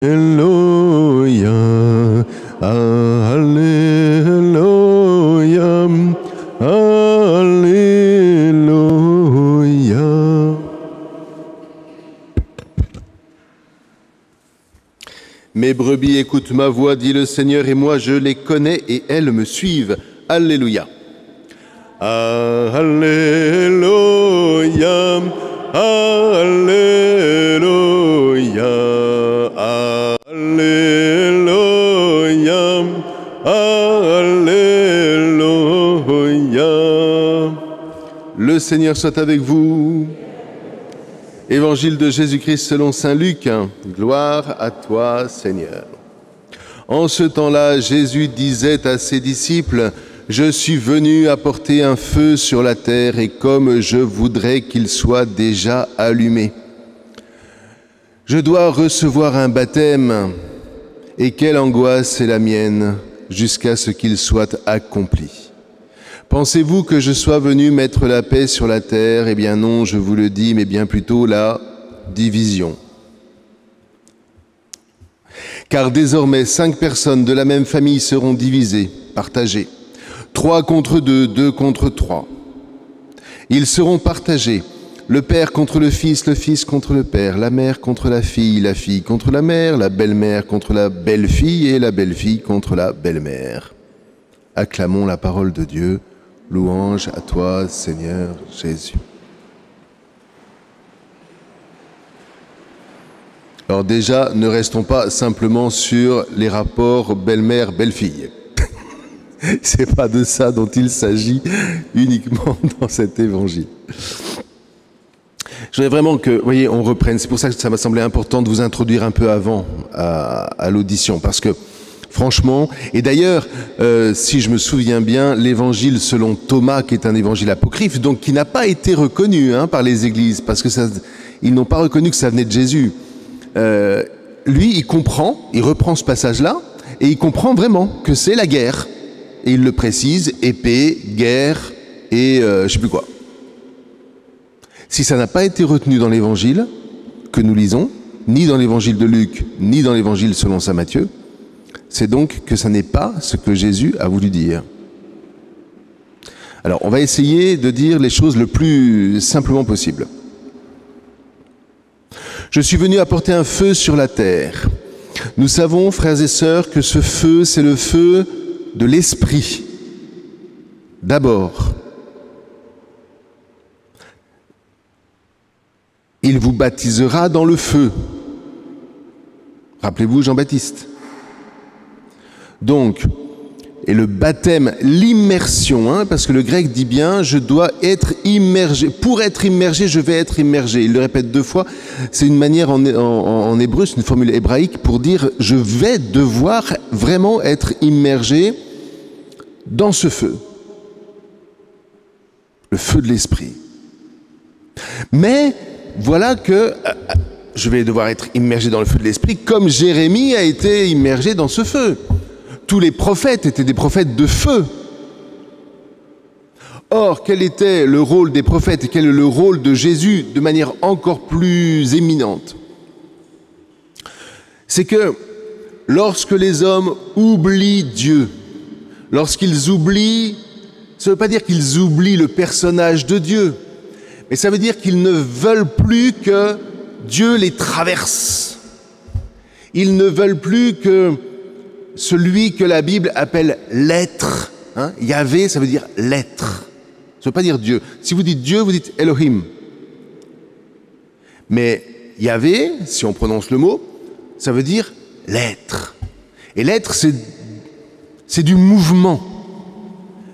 Alléluia, Alléluia, Alléluia. Mes brebis écoutent ma voix, dit le Seigneur, et moi je les connais et elles me suivent. Alléluia. Alléluia, Alléluia, Alléluia, Alléluia. Le Seigneur soit avec vous. Évangile de Jésus-Christ selon saint Luc. Gloire à toi, Seigneur. En ce temps-là, Jésus disait à ses disciples: je suis venu apporter un feu sur la terre, et comme je voudrais qu'il soit déjà allumé. Je dois recevoir un baptême, et quelle angoisse est la mienne, jusqu'à ce qu'il soit accompli. Pensez-vous que je sois venu mettre la paix sur la terre? Eh bien non, je vous le dis, mais bien plutôt la division. Car désormais, 5 personnes de la même famille seront divisées, partagées. 3 contre 2, 2 contre 3. Ils seront partagés. Le père contre le fils contre le père, la mère contre la fille contre la mère, la belle-mère contre la belle-fille et la belle-fille contre la belle-mère. Acclamons la parole de Dieu. Louange à toi, Seigneur Jésus. Alors déjà, ne restons pas simplement sur les rapports belle-mère, belle-fille. C'est pas de ça dont il s'agit uniquement dans cet évangile. Je voudrais vraiment que, vous voyez, on reprenne. C'est pour ça que ça m'a semblé important de vous introduire un peu avant à l'audition, parce que franchement, et d'ailleurs, si je me souviens bien, l'évangile selon Thomas, qui est un évangile apocryphe, donc qui n'a pas été reconnu par les églises, parce que ils n'ont pas reconnu que ça venait de Jésus. Lui, il reprend ce passage-là, et il comprend vraiment que c'est la guerre. Et il le précise, épée, guerre et je ne sais plus quoi. Si ça n'a pas été retenu dans l'évangile que nous lisons, ni dans l'évangile de Luc, ni dans l'évangile selon saint Matthieu, c'est donc que ça n'est pas ce que Jésus a voulu dire. Alors, on va essayer de dire les choses le plus simplement possible. Je suis venu apporter un feu sur la terre. Nous savons, frères et sœurs, que ce feu, c'est le feu de l'esprit. D'abord, il vous baptisera dans le feu. Rappelez-vous Jean-Baptiste. Donc, et le baptême, l'immersion, parce que le grec dit bien, je dois être immergé. Pour être immergé, je vais être immergé. Il le répète 2 fois. C'est une manière en hébreu, c'est une formule hébraïque pour dire je vais devoir vraiment être immergé dans ce feu. Le feu de l'esprit. Mais voilà que je vais devoir être immergé dans le feu de l'esprit comme Jérémie a été immergé dans ce feu. Tous les prophètes étaient des prophètes de feu. Or, quel était le rôle des prophètes et quel est le rôle de Jésus de manière encore plus éminente? C'est que lorsque les hommes oublient Dieu, lorsqu'ils oublient, ça ne veut pas dire qu'ils oublient le personnage de Dieu, mais ça veut dire qu'ils ne veulent plus que Dieu les traverse. Ils ne veulent plus que celui que la Bible appelle l'être. Yahvé, ça veut dire l'être. Ça ne veut pas dire Dieu. Si vous dites Dieu, vous dites Elohim. Mais Yahvé, si on prononce le mot, ça veut dire l'être. Et l'être, c'est du mouvement.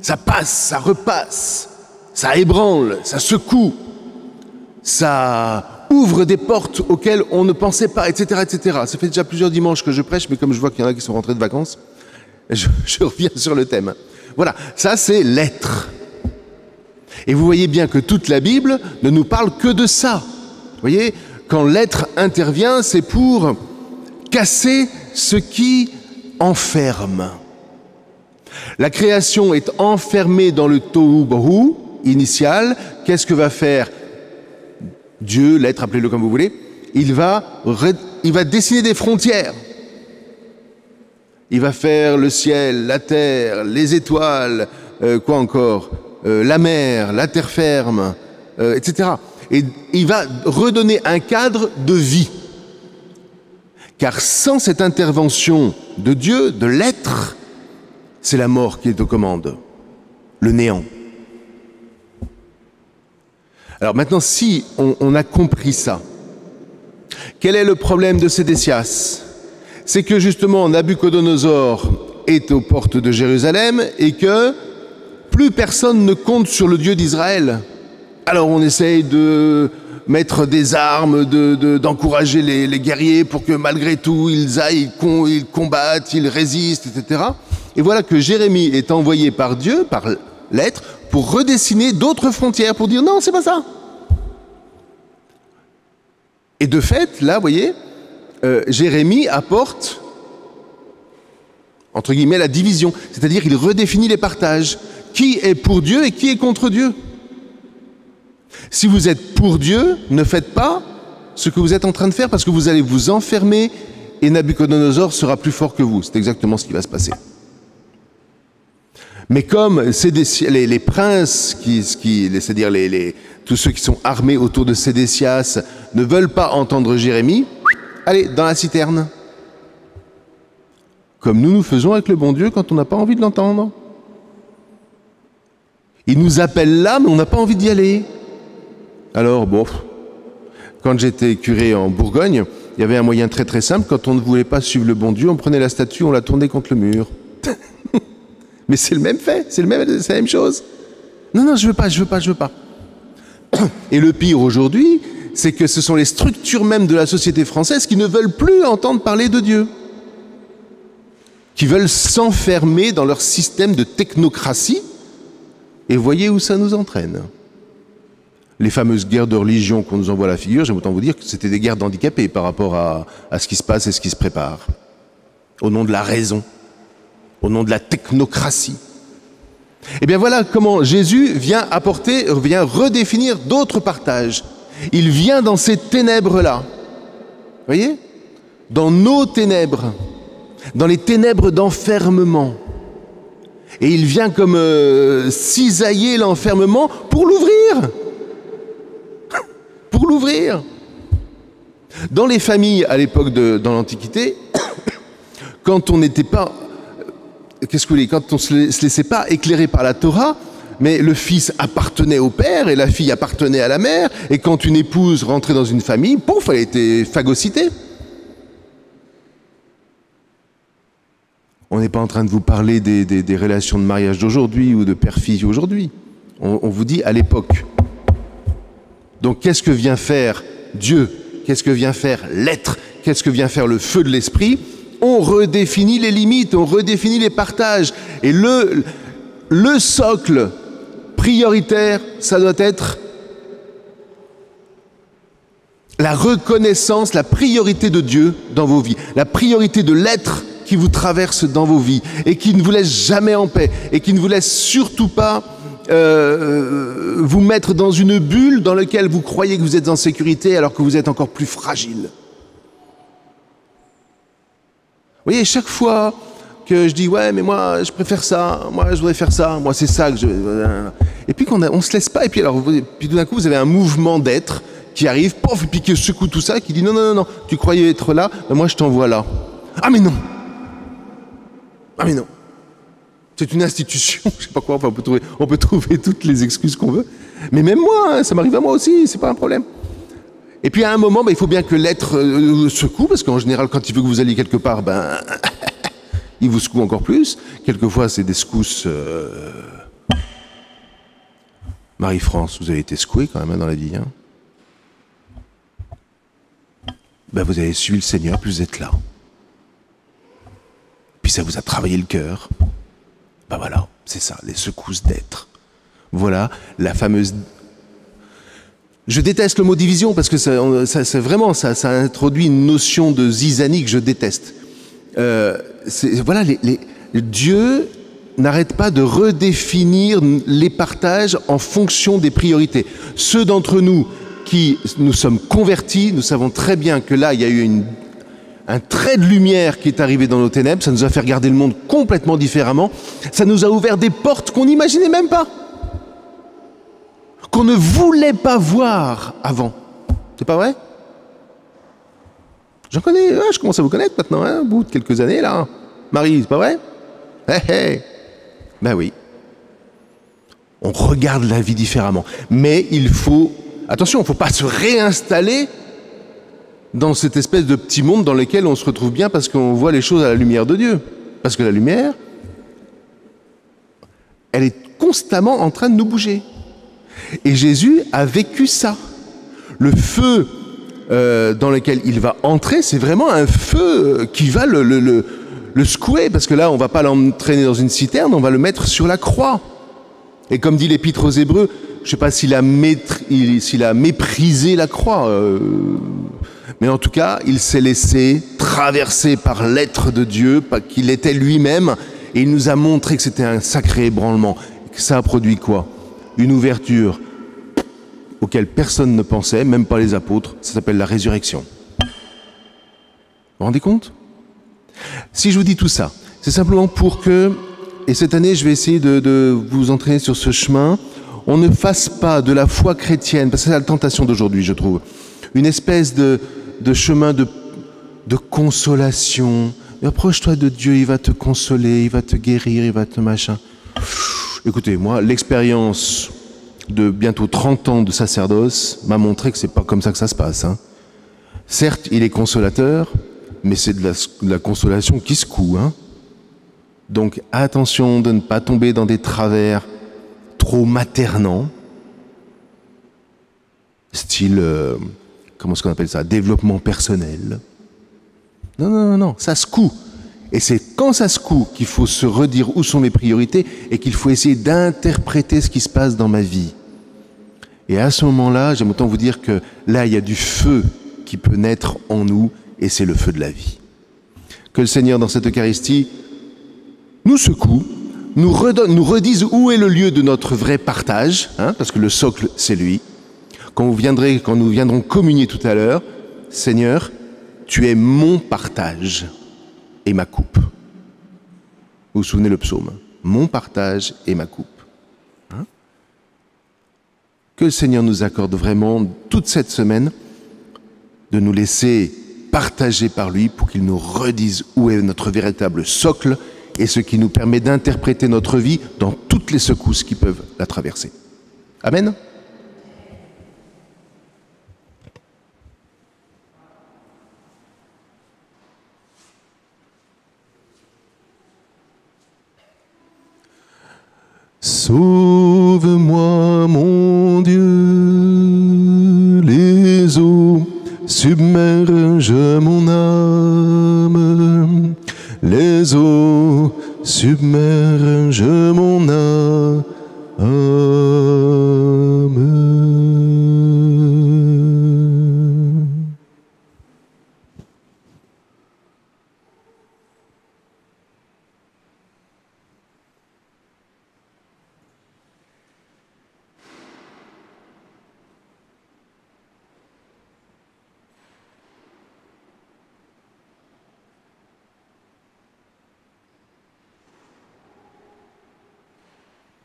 Ça passe, ça repasse, ça ébranle, ça secoue, ça ouvre des portes auxquelles on ne pensait pas, etc., etc. Ça fait déjà plusieurs dimanches que je prêche, mais comme je vois qu'il y en a qui sont rentrés de vacances, je reviens sur le thème. Voilà, ça c'est l'être. Et vous voyez bien que toute la Bible ne nous parle que de ça. Vous voyez, quand l'être intervient, c'est pour casser ce qui enferme. La création est enfermée dans le tohu bohu initial. Qu'est-ce que va faire Dieu, l'être, appelez-le comme vous voulez? Il va il va dessiner des frontières. Il va faire le ciel, la terre, les étoiles, quoi encore, la mer, la terre ferme, etc. Et il va redonner un cadre de vie. Car sans cette intervention de Dieu, de l'être, c'est la mort qui est aux commandes, le néant. Alors maintenant, si on a compris ça, quel est le problème de Sédécias? C'est que justement Nabuchodonosor est aux portes de Jérusalem et que plus personne ne compte sur le Dieu d'Israël. Alors on essaye de mettre des armes, d'encourager les guerriers pour que malgré tout ils aillent, ils combattent, ils résistent, etc. Et voilà que Jérémie est envoyé par Dieu, par l'être, pour redessiner d'autres frontières, pour dire non, c'est pas ça. Et de fait, là, vous voyez, Jérémie apporte, entre guillemets, la division. C'est-à-dire qu'il redéfinit les partages. Qui est pour Dieu et qui est contre Dieu? Si vous êtes pour Dieu, ne faites pas ce que vous êtes en train de faire parce que vous allez vous enfermer et Nabuchodonosor sera plus fort que vous. C'est exactement ce qui va se passer. Mais comme les princes, c'est-à-dire tous ceux qui sont armés autour de Sédécias, ne veulent pas entendre Jérémie, allez, dans la citerne. Comme nous faisons avec le bon Dieu quand on n'a pas envie de l'entendre. Il nous appelle là, mais on n'a pas envie d'y aller. Alors, bon, quand j'étais curé en Bourgogne, il y avait un moyen très très simple. Quand on ne voulait pas suivre le bon Dieu, on prenait la statue, on la tournait contre le mur. Mais c'est le même fait, c'est la même chose. Non, je veux pas. Et le pire aujourd'hui, c'est que ce sont les structures même de la société française qui ne veulent plus entendre parler de Dieu. Qui veulent s'enfermer dans leur système de technocratie. Et voyez où ça nous entraîne. Les fameuses guerres de religion qu'on nous envoie à la figure, j'aime autant vous dire que c'était des guerres d'handicapés par rapport à ce qui se passe et ce qui se prépare. Au nom de la raison, au nom de la technocratie. Et bien voilà comment Jésus vient redéfinir d'autres partages. Il vient dans ces ténèbres-là. Vous voyez? Dans nos ténèbres, dans les ténèbres d'enfermement. Et il vient comme cisailler l'enfermement pour l'ouvrir. Pour l'ouvrir. Dans les familles, à l'époque dans l'Antiquité, quand on n'était pas... quand on ne se laissait pas éclairer par la Torah, mais le fils appartenait au père et la fille appartenait à la mère, et quand une épouse rentrait dans une famille, pouf, elle était phagocytée. On n'est pas en train de vous parler des relations de mariage d'aujourd'hui ou de père-fille aujourd'hui. On vous dit à l'époque. Donc qu'est-ce que vient faire Dieu? Qu'est-ce que vient faire l'être? Qu'est-ce que vient faire le feu de l'esprit? On redéfinit les limites, on redéfinit les partages. Et le socle prioritaire, ça doit être la reconnaissance, la priorité de Dieu dans vos vies, la priorité de l'être qui vous traverse dans vos vies et qui ne vous laisse jamais en paix et qui ne vous laisse surtout pas vous mettre dans une bulle dans laquelle vous croyez que vous êtes en sécurité alors que vous êtes encore plus fragile. Vous voyez, chaque fois que je dis « ouais, mais moi, je préfère ça, moi, je voudrais faire ça, moi, c'est ça que je... » Et puis on se laisse pas, et puis tout d'un coup, vous avez un mouvement d'être qui arrive, pof, et puis qui secoue tout ça, qui dit « non, tu croyais être là, ben moi, je t'envoie là. » Ah mais non. C'est une institution, je sais pas quoi, enfin, on peut trouver toutes les excuses qu'on veut. Mais même moi, hein, ça m'arrive à moi aussi, c'est pas un problème. Et puis à un moment, il faut bien que l'être secoue, parce qu'en général, quand il veut que vous alliez quelque part, il vous secoue encore plus. Quelquefois, c'est des secousses... Marie-France, vous avez été secouée quand même dans la vie. Hein. Vous avez suivi le Seigneur, puis vous êtes là. Puis ça vous a travaillé le cœur. Voilà, c'est ça, les secousses d'être. Voilà la fameuse... Je déteste le mot division parce que ça introduit une notion de zizanie que je déteste. Dieu n'arrête pas de redéfinir les partages en fonction des priorités. Ceux d'entre nous qui nous sommes convertis, nous savons très bien que là, il y a eu un trait de lumière qui est arrivé dans nos ténèbres, ça nous a fait regarder le monde complètement différemment, ça nous a ouvert des portes qu'on n'imaginait même pas, qu'on ne voulait pas voir avant. C'est pas vrai? J'en connais, je commence à vous connaître maintenant, au bout de quelques années là. Marie, c'est pas vrai? Ben oui. On regarde la vie différemment. Mais il faut, attention, il ne faut pas se réinstaller dans cette espèce de petit monde dans lequel on se retrouve bien parce qu'on voit les choses à la lumière de Dieu. Parce que la lumière, elle est constamment en train de nous bouger. Et Jésus a vécu ça. Le feu dans lequel il va entrer, c'est vraiment un feu qui va le secouer, parce que là, on ne va pas l'entraîner dans une citerne, on va le mettre sur la croix. Et comme dit l'Épître aux Hébreux, je ne sais pas s'il a méprisé la croix, mais en tout cas, il s'est laissé traverser par l'être de Dieu, qu'il était lui-même, et il nous a montré que c'était un sacré ébranlement. Que ça a produit quoi? Une ouverture auquel personne ne pensait, même pas les apôtres, ça s'appelle la résurrection. Vous vous rendez compte? Si je vous dis tout ça, c'est simplement pour que, et cette année je vais essayer de vous entraîner sur ce chemin, on ne fasse pas de la foi chrétienne, parce que c'est la tentation d'aujourd'hui, je trouve, une espèce de chemin de consolation. Approche-toi de Dieu, il va te consoler, il va te guérir, il va te machin. Écoutez, moi, l'expérience de bientôt 30 ans de sacerdoce m'a montré que c'est pas comme ça que ça se passe. Hein. Certes, il est consolateur, mais c'est de la consolation qui secoue. Hein. Donc attention de ne pas tomber dans des travers trop maternants, style, comment est-ce qu'on appelle ça, développement personnel. Non, ça secoue. Et c'est quand ça secoue qu'il faut se redire où sont mes priorités et qu'il faut essayer d'interpréter ce qui se passe dans ma vie. Et à ce moment-là, j'aime autant vous dire que là, il y a du feu qui peut naître en nous et c'est le feu de la vie. Que le Seigneur, dans cette Eucharistie, nous secoue, nous redise où est le lieu de notre vrai partage, hein, parce que le socle, c'est lui. Quand nous viendrons communier tout à l'heure, Seigneur, tu es mon partage et ma coupe. Vous vous souvenez le psaume? Mon partage et ma coupe. Hein? Que le Seigneur nous accorde vraiment toute cette semaine de nous laisser partager par lui pour qu'il nous redise où est notre véritable socle et ce qui nous permet d'interpréter notre vie dans toutes les secousses qui peuvent la traverser. Amen. Sauve-moi, mon Dieu, les eaux submergent mon âme, les eaux submergent mon âme.